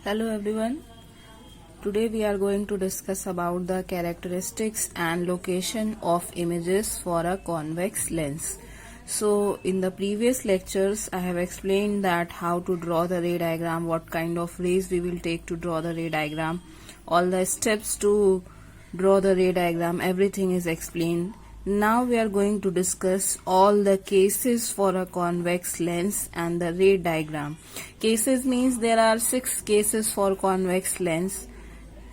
Hello everyone. Today we are going to discuss about the characteristics and location of images for a convex lens. So in the previous lectures I have explained that how to draw the ray diagram, what kind of rays we will take to draw the ray diagram, all the steps to draw the ray diagram, everything is explained. Now we are going to discuss all the cases for a convex lens and the ray diagram. Cases means there are 6 cases for convex lens.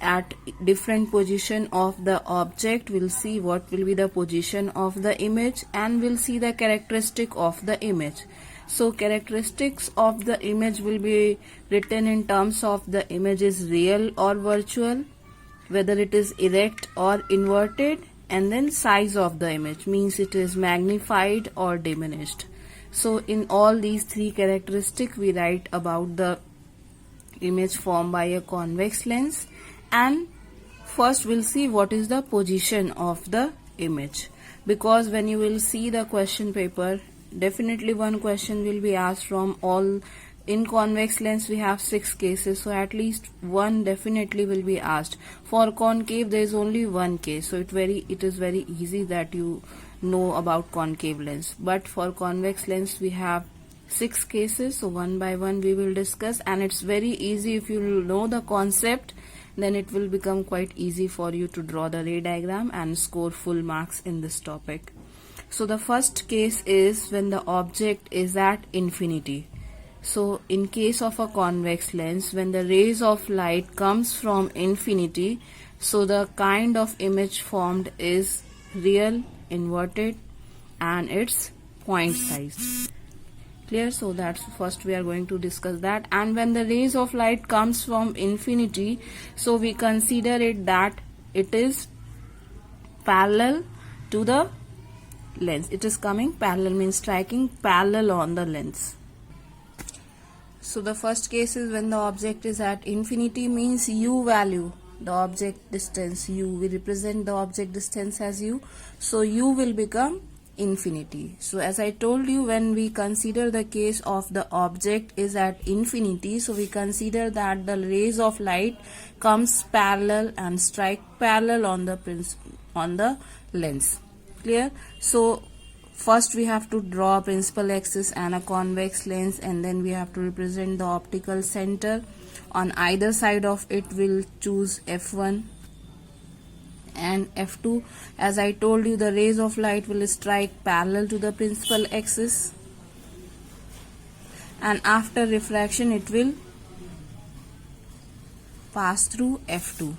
At different position of the object, we'll see what will be the position of the image and we'll see the characteristic of the image. So characteristics of the image will be written in terms of the image is real or virtual, whether it is erect or inverted, and then size of the image means it is magnified or diminished. So in all these 3 characteristics we write about the image formed by a convex lens. And first we'll see what is the position of the image, because when you will see the question paper, definitely one question will be asked from all. In convex lens we have 6 cases, so at least one definitely will be asked. For concave there is only one case, so it is very easy that you know about concave lens. But for convex lens we have 6 cases, so one by one we will discuss, and it's very easy if you know the concept. Then it will become quite easy for you to draw the ray diagram and score full marks in this topic. So the first case is when the object is at infinity. So in case of a convex lens, when the rays of light comes from infinity, so the kind of image formed is real, inverted, and its point size. Clear? So that's first we are going to discuss that. And when the rays of light comes from infinity, so we consider it that it is parallel to the lens. It is coming parallel, means striking parallel on the lens. So the first case is when the object is at infinity, means u value, the object distance u, we represent the object distance as u, so u will become infinity. So as I told you, when we consider the case of the object is at infinity, so we consider that the rays of light comes parallel and strike parallel on the lens. Clear? So first we have to draw a principal axis and a convex lens, and then we have to represent the optical center. On either side of it we'll choose f1 and f2. As I told you, the rays of light will strike parallel to the principal axis, and after refraction it will pass through f2.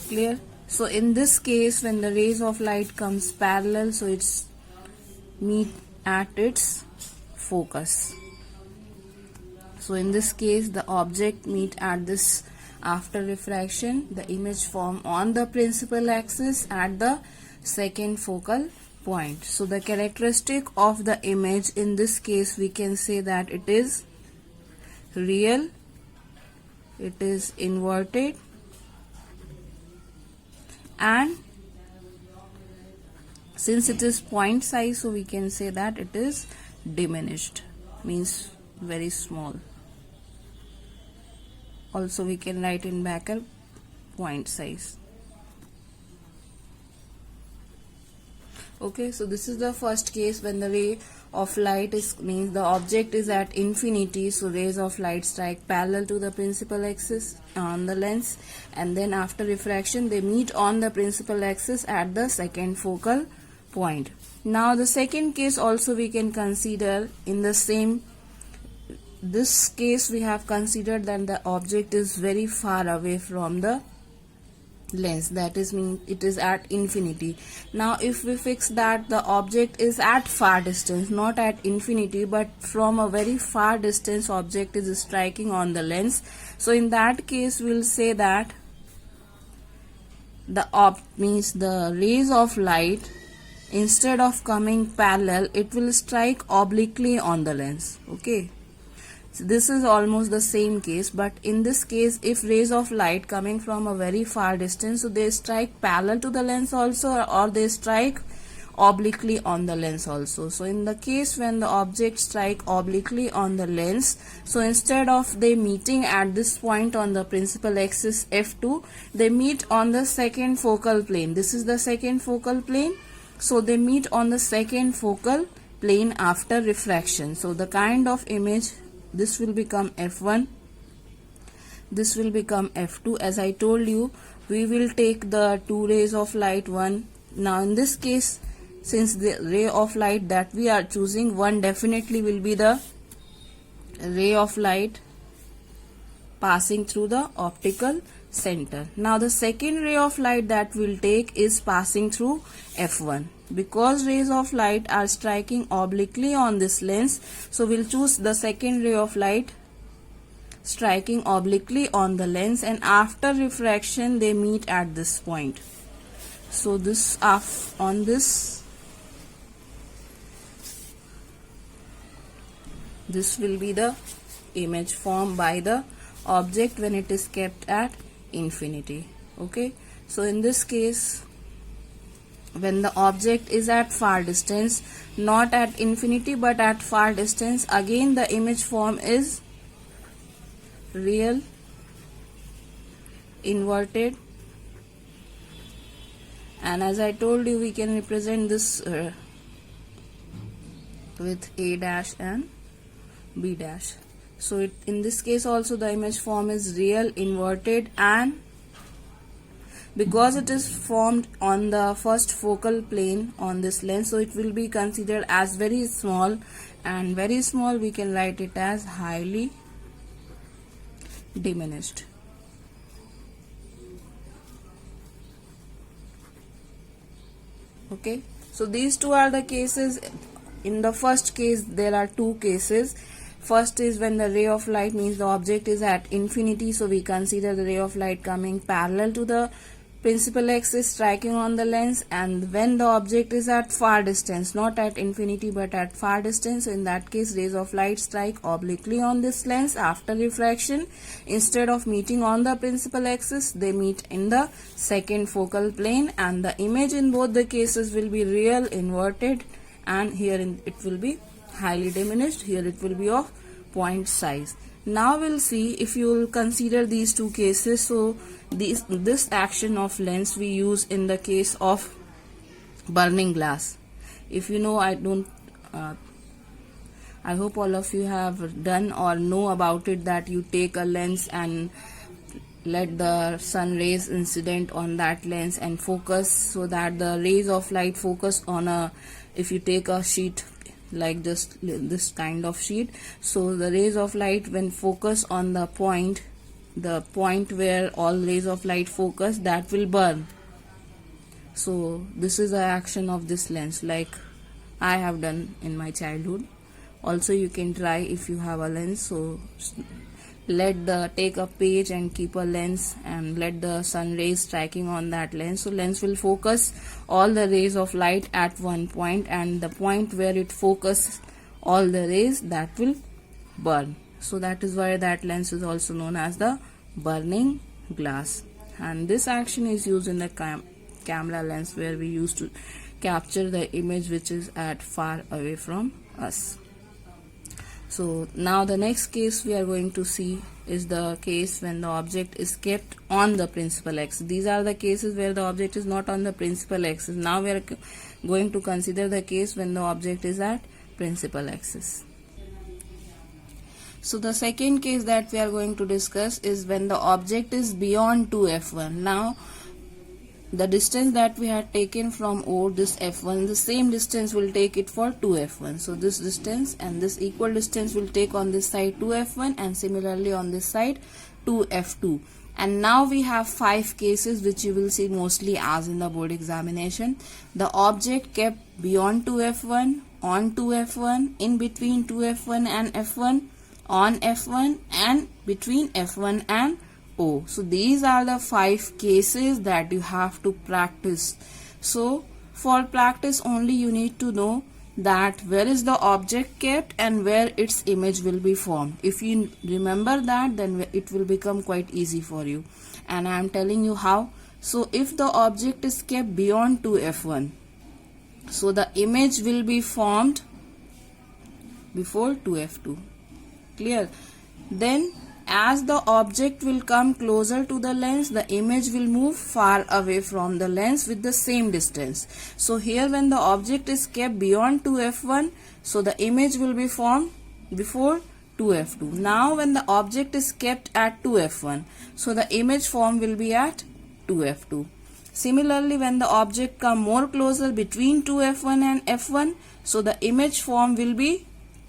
Clear? So in this case, when the rays of light comes parallel, so it's meet at its focus. So in this case the object meet at this, after refraction the image form on the principal axis at the second focal point. So the characteristic of the image in this case, we can say that it is real, it is inverted, and since it is point size, so we can say that it is diminished, means very small. Also we can write in bracket point size. Okay, so this is the first case when the ray of light is, means the object is at infinity, so rays of light strike parallel to the principal axis on the lens, and then after refraction they meet on the principal axis at the second focal point. Now the second case also we can consider in the same. This case we have considered that the object is very far away from the lens, that is mean it is at infinity. Now if we fix that the object is at far distance, not at infinity but from a very far distance object is striking on the lens, so in that case we'll say that the means the rays of light, instead of coming parallel, it will strike obliquely on the lens. Okay, so this is almost the same case, but in this case if rays of light coming from a very far distance, so they strike parallel to the lens also, or they strike obliquely on the lens also. So in the case when the object strike obliquely on the lens, so instead of they meeting at this point on the principal axis f2, they meet on the second focal plane. This is the second focal plane. So they meet on the second focal plane after refraction. So the kind of image, this will become f1, this will become f2. As I told you, we will take the two rays of light, one. Now in this case, since the ray of light that we are choosing, one definitely will be the ray of light passing through the optical center. Now the second ray of light that we'll take is passing through f1. Because rays of light are striking obliquely on this lens, so we'll choose the second ray of light striking obliquely on the lens, and after refraction they meet at this point. So this on this will be the image formed by the object when it is kept at infinity. Okay, so in this case, when the object is at far distance, not at infinity but at far distance, again the image form is real inverted, and as I told you, we can represent this with a dash and b dash. So in this case also the image form is real inverted, and because it is formed on the first focal plane on this lens, so it will be considered as very small, and very small we can write it as highly diminished. Okay, so these two are the cases. In the first case there are two cases. First is when the ray of light, means the object is at infinity, so we consider the ray of light coming parallel to the principal axis striking on the lens, and when the object is at far distance, not at infinity but at far distance, so in that case rays of light strike obliquely on this lens after refraction. Instead of meeting on the principal axis, they meet in the second focal plane, and the image in both the cases will be real inverted, and here it will be highly diminished, here it will be of point size. Now we'll see if you will consider these two cases. So this action of lens we use in the case of burning glass. If you know, I hope all of you have done or know about it, that you take a lens and let the sun rays incident on that lens and focus, so that the rays of light focus on a, if you take a sheet like just this kind of sheet, so the rays of light when focus on the point where all rays of light focus, that will burn. So this is the action of this lens, like I have done in my childhood. Also you can try if you have a lens. So take a page and keep a lens and let the sun rays striking on that lens. So lens will focus all the rays of light at one point, and the point where it focuses all the rays, that will burn. So that is why that lens is also known as the burning glass. And this action is used in the camera lens, where we used to capture the image which is at far away from us. So now the next case we are going to see is the case when the object is kept on the principal axis. These are the cases where the object is not on the principal axis. Now we are going to consider the case when the object is at principal axis. So the second case that we are going to discuss is when the object is beyond 2f1. Now the distance that we had taken from O, this f1, the same distance will take it for 2f1. So this distance and this equal distance will take on this side 2f1, and similarly on this side 2f2. And now we have 5 cases which you will see mostly as in the board examination. The object kept beyond 2f1, on 2f1, in between 2f1 and f1, on f1, and between f1 and O. So these are the 5 cases that you have to practice. So for practice only you need to know that where is the object kept and where its image will be formed. If you remember that, then it will become quite easy for you, and I am telling you how. So if the object is kept beyond 2f1, So the image will be formed before 2f2. Clear? Then as the object will come closer to the lens, the image will move far away from the lens with the same distance. So here when the object is kept beyond 2f1, so the image will be formed before 2f2. Now when the object is kept at 2f1, so the image form will be at 2f2. Similarly, when the object come more closer between 2f1 and f1, so the image form will be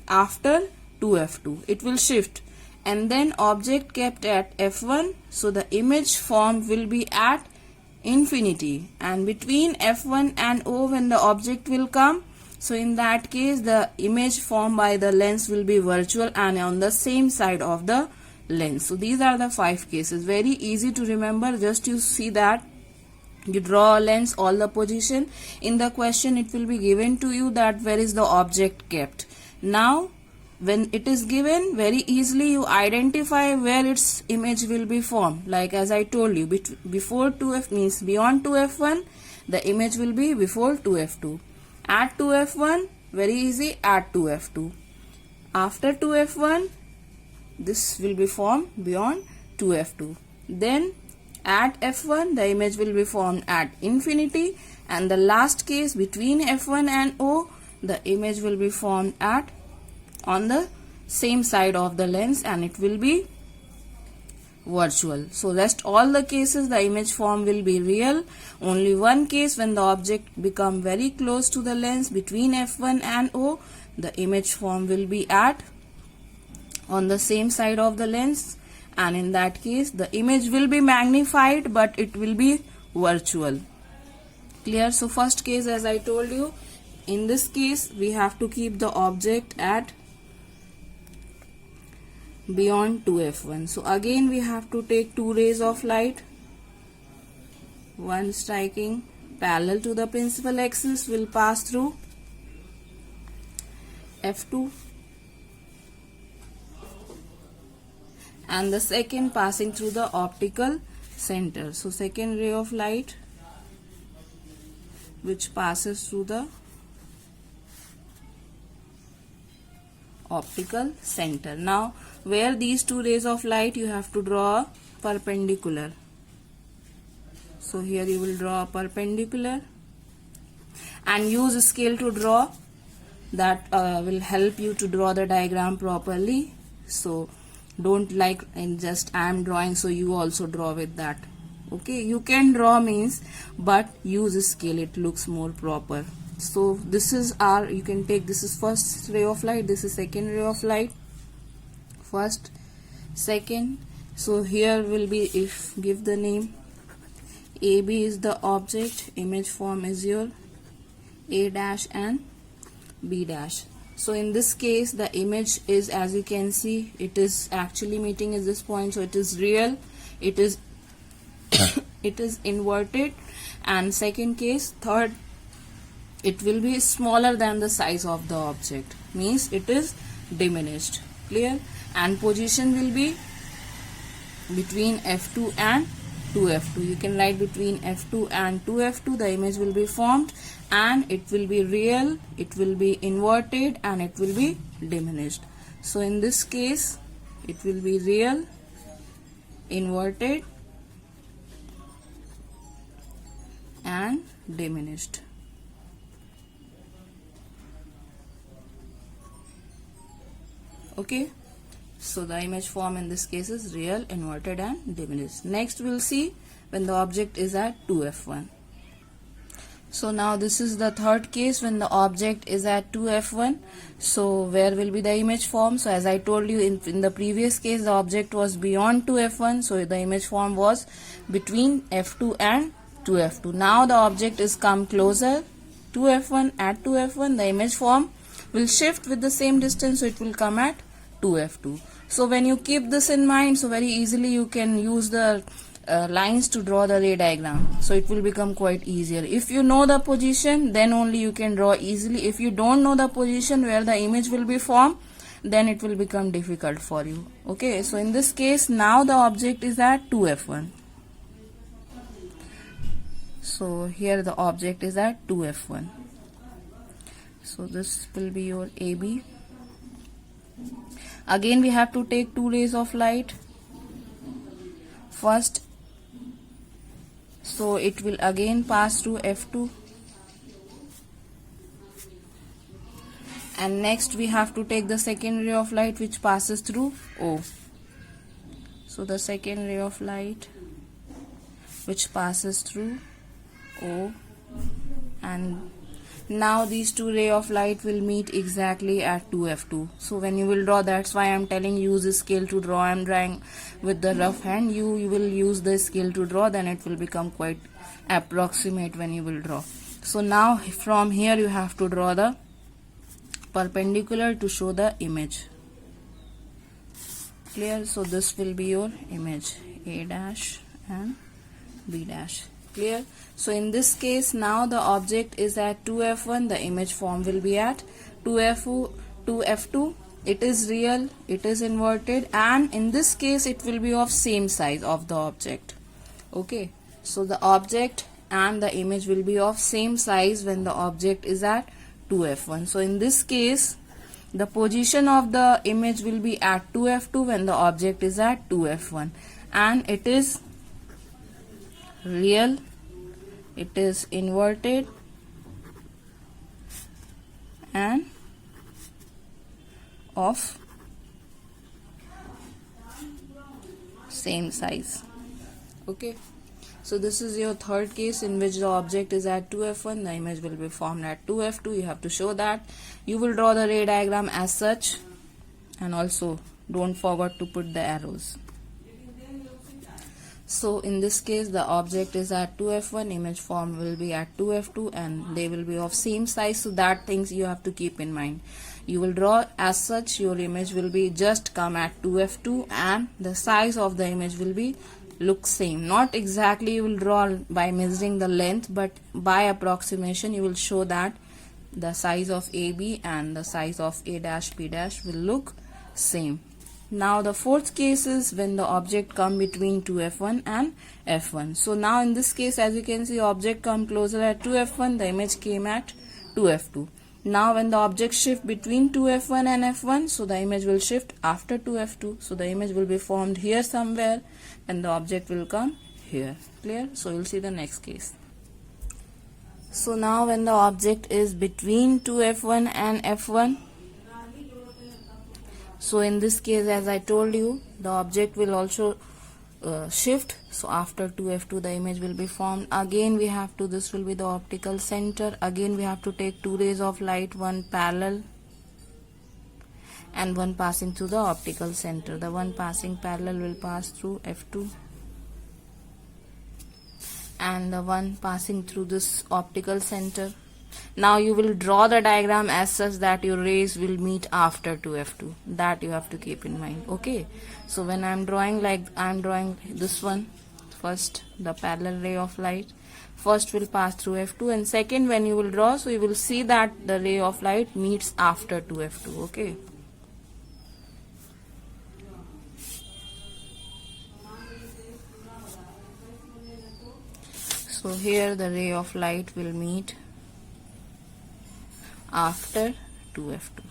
after 2f2. It will shift. And then object kept at f1, so the image form will be at infinity. And between f1 and O, when the object will come, so in that case the image formed by the lens will be virtual and on the same side of the lens. So these are the 5 cases. Very easy to remember. Just you see that you draw a lens, all the position. In the question it will be given to you that where is the object kept. Now when it is given, very easily you identify where its image will be formed. Like as I told you, before 2f means beyond 2f1, the image will be before 2f2. At 2f1, very easy, at 2f2. After 2f1, this will be formed beyond 2f2. Then at f1, the image will be formed at infinity. And the last case, between f1 and O, the image will be formed at on the same side of the lens and it will be virtual. So rest all the cases the image form will be real. Only one case, when the object become very close to the lens between f1 and O, the image form will be at on the same side of the lens, and in that case the image will be magnified but it will be virtual. Clear? So first case, as I told you, in this case we have to keep the object at beyond 2f1. So again we have to take 2 rays of light, one striking parallel to the principal axis will pass through f2 and the second passing through the optical center. So second ray of light which passes through the optical center. Now where these 2 rays of light, you have to draw a perpendicular. So here you will draw a perpendicular and use scale to draw. That will help you to draw the diagram properly. So don't like and just I am drawing, so you also draw with that. Okay, you can draw means, but use scale, it looks more proper. So this is our, you can take, this is first ray of light, this is second ray of light, first, second. So here will be, if give the name, AB is the object, image form is your A dash and B dash. So in this case the image is, as you can see, it is actually meeting at this point, so it is real, it is it is inverted. And second case, third, it will be smaller than the size of the object, means it is diminished. Clear? And position will be between f2 and 2f2. You can write between f2 and 2f2 the image will be formed, and it will be real, it will be inverted, and it will be diminished. So in this case it will be real, inverted and diminished. Okay, so the image form in this case is real, inverted and diminished. Next we'll see when the object is at 2f1. So now this is the third case when the object is at 2f1. So where will be the image form? So as I told you in the previous case, the object was beyond 2f1, so the image form was between f2 and 2f2. Now the object is come closer to f1, at 2f1, the image form will shift with the same distance, so it will come at 2f2. So when you keep this in mind, so very easily you can use the lines to draw the ray diagram, so it will become quite easier. If you know the position, then only you can draw easily. If you don't know the position where the image will be formed, then it will become difficult for you. Okay, so in this case now the object is at 2f1. So here the object is at 2f1. So this will be your AB. Again we have to take two rays of light. First, so it will again pass through F2, and next we have to take the second ray of light which passes through O. So the second ray of light which passes through O, and now these two rays of light will meet exactly at 2F2. So when you will draw, that's why I'm telling you use the scale to draw. I'm drawing with the rough hand. You will use the scale to draw, then it will become quite approximate when you will draw. So now from here you have to draw the perpendicular to show the image. Clear? So this will be your image, A dash and B dash. Clear? So in this case, now the object is at 2F1, the image form will be at 2F2. It is real, it is inverted, and in this case it will be of same size of the object. Okay, so the object and the image will be of same size when the object is at 2F1. So in this case, the position of the image will be at 2F2 when the object is at 2F1, and it is real, it is inverted, and of same size. Okay, so this is your third case in which the object is at 2F1, the image will be formed at 2F2. You have to show that. You will draw the ray diagram as such, and also don't forget to put the arrows. So in this case, the object is at 2F1, image form will be at 2F2, and they will be of same size. So that things you have to keep in mind. You will draw as such, your image will be just come at 2F2, and the size of the image will be look same. Not exactly you will draw by measuring the length, but by approximation you will show that the size of AB and the size of A dash B dash will look same. Now the fourth case is when the object come between 2F1 and F1. So now in this case, as you can see, object come closer at 2F1, the image came at 2F2. Now when the object shift between 2F1 and F1, so the image will shift after 2F2. So the image will be formed here somewhere, and the object will come here. Clear? So you'll see the next case. So now when the object is between 2F1 and F1, so in this case, as I told you, the object will also shift. So after 2F2, the image will be formed. Again we have to, this will be the optical center. Again we have to take two rays of light, one parallel and one passing through the optical center. The one passing parallel will pass through F2, and the one passing through this optical center. Now you will draw the diagram as such that your rays will meet after 2F2. That you have to keep in mind. Okay, so when I am drawing, like I am drawing this one, first the parallel ray of light first will pass through F2, and second when you will draw, so you will see that the ray of light meets after 2F2. Okay, so here the ray of light will meet after 2F2.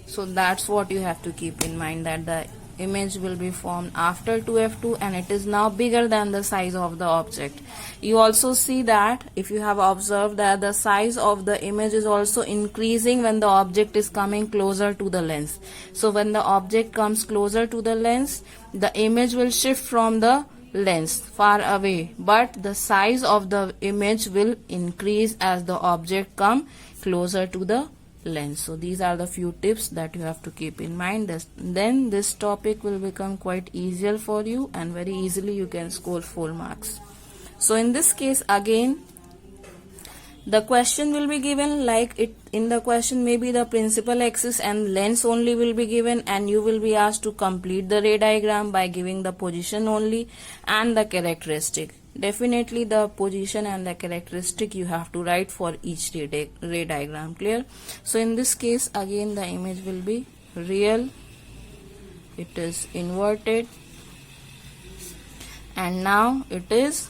So that's what you have to keep in mind, that the image will be formed after 2F2, and it is now bigger than the size of the object. You also see that if you have observed that the size of the image is also increasing when the object is coming closer to the lens. So when the object comes closer to the lens, the image will shift from the lens far away, but the size of the image will increase as the object come closer to the lens. So these are the few tips that you have to keep in mind. Then this topic will become quite easier for you, and very easily you can score 4 marks. So in this case, again the question will be given like it in the question, maybe the principal axis and lens only will be given, and you will be asked to complete the ray diagram by giving the position only and the characteristic. Definitely the position and the characteristic you have to write for each ray diagram. Clear? So in this case, again the image will be real, it is inverted, and now it is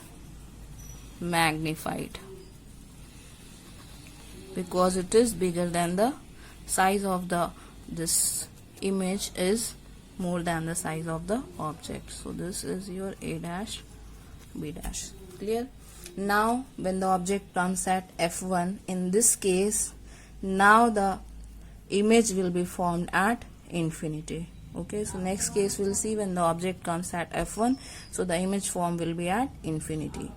magnified. because it is bigger than the size of this image is more than the size of the object. So this is your A dash B dash. Clear? Now when the object comes at f1, in this case now the image will be formed at infinity. Okay, so next case we'll see when the object comes at f1, so the image form will be at infinity.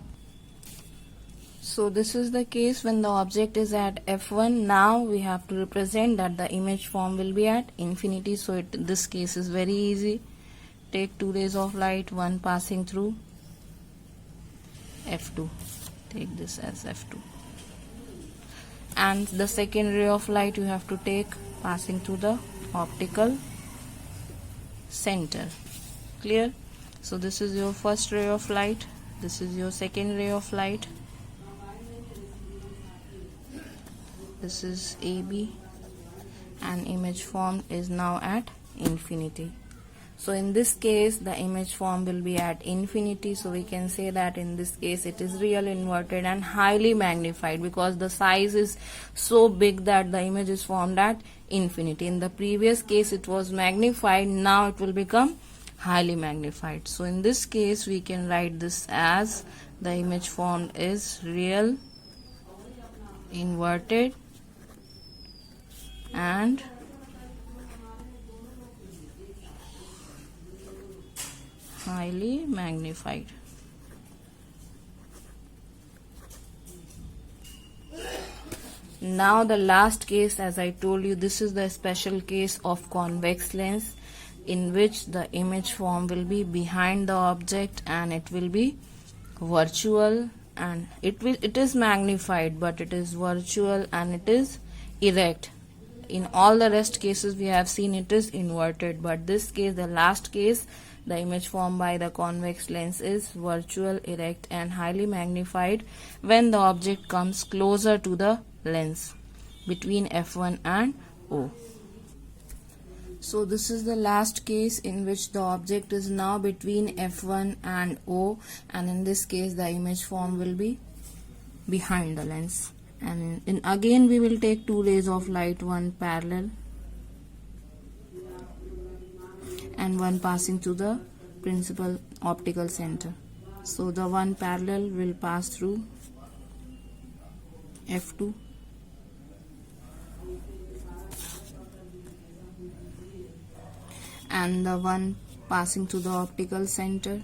So this is the case when the object is at f1. Now we have to represent that the image form will be at infinity. So this case is very easy. Take two rays of light, one passing through f2. Take this as f2. And the second ray of light you have to take passing through the optical center. Clear? So this is your first ray of light. This is your second ray of light. This is AB, and image formed is now at infinity. So in this case the image form will be at infinity. So we can say that in this case it is real inverted and highly magnified, because the size is so big that the image is formed at infinity. In the previous case it was magnified, now it will become highly magnified. So in this case we can write this as the image formed is real inverted and highly magnified. Now the last case, as I told you, this is the special case of convex lens, in which the image form will be behind the object and it will be virtual, and it is magnified, but it is virtual and it is erect. In all the rest cases we have seen it is inverted, but this case, the last case, the image formed by the convex lens is virtual, erect and highly magnified when the object comes closer to the lens between f1 and O. So this is the last case in which the object is now between f1 and O, and in this case the image form will be behind the lens. And again we will take two rays of light, one parallel and one passing through the principal optical center. So the one parallel will pass through f2 and the one passing through the optical center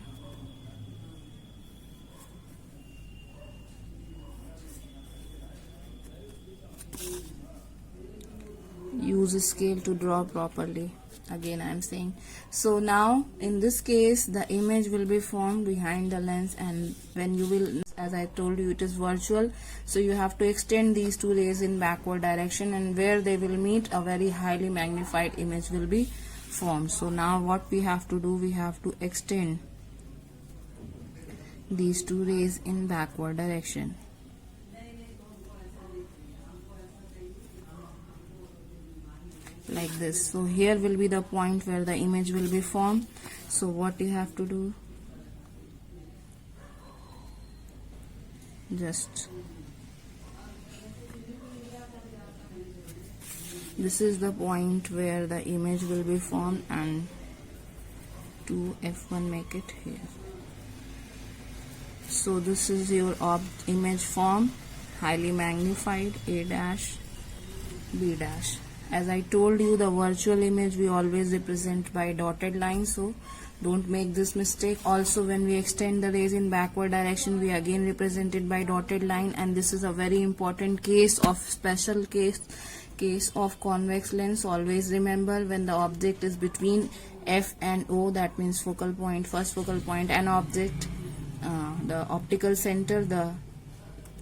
use a scale to draw properly. Again I am saying, so now in this case the image will be formed behind the lens, and when you will, as I told you, it is virtual, so you have to extend these two rays in backward direction, and where they will meet a very highly magnified image will be formed. So now what we have to do, we have to extend these two rays in backward direction. Like this. So here will be the point where the image will be formed. So what you have to do, just this is the point where the image will be formed, and to f1 make it here. So this is your image form, highly magnified, A dash B dash. As I told you, the virtual image we always represent by dotted line, so don't make this mistake. Also when we extend the rays in backward direction, we again represent it by dotted line, and this is a very important case of special case of convex lens. Always remember, when the object is between F and O, that means focal point, first focal point, and object, the optical center, the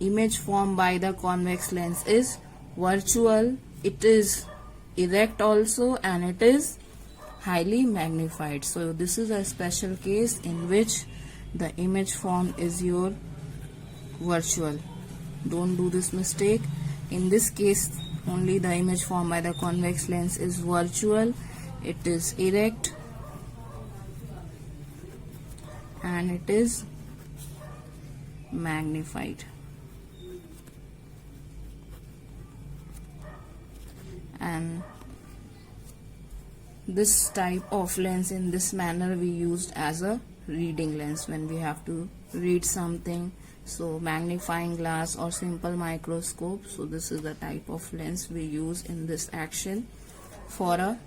image formed by the convex lens is virtual, it is erect also, and it is highly magnified. So this is a special case in which the image form is your virtual. Don't do this mistake. In this case only the image formed by the convex lens is virtual, it is erect and it is magnified. and this type of lens in this manner we used as a reading lens when we have to read something. So magnifying glass or simple microscope. So this is the type of lens we use in this action for a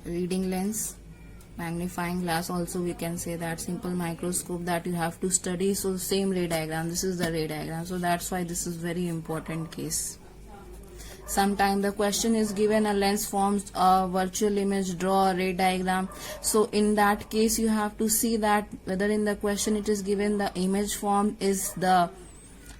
reading lens. Magnifying glass also we can say that, simple microscope that you have to study. So same ray diagram, this is the ray diagram, so that's why this is very important case. Sometimes the question is given a lens forms a virtual image, draw a ray diagram. So in that case you have to see that whether in the question it is given the image form is the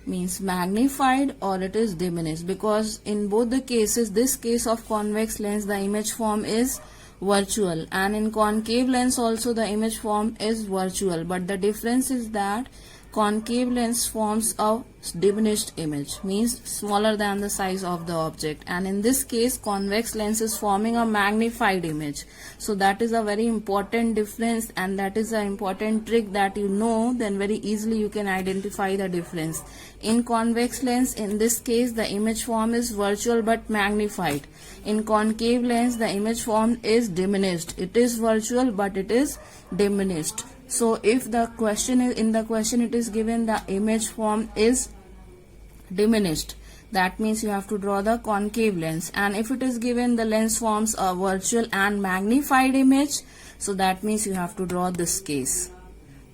means magnified or it is diminished, because in both the cases, this case of convex lens the image form is virtual, and in concave lens also the image form is virtual, but the difference is that concave lens forms a diminished image, means smaller than the size of the object, and in this case convex lens is forming a magnified image. So that is a very important difference, and that is an important trick that you know, then very easily you can identify the difference. In convex lens, in this case the image form is virtual but magnified. In concave lens the image form is diminished, it is virtual but it is diminished. So if the question is, in the question it is given the image form is diminished, that means you have to draw the concave lens, and if it is given the lens forms a virtual and magnified image, so that means you have to draw this case.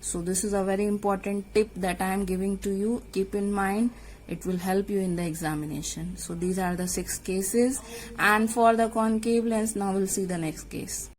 So this is a very important tip that I am giving to you. Keep in mind, it will help you in the examination. So these are the 6 cases, and for the concave lens now we'll see the next case.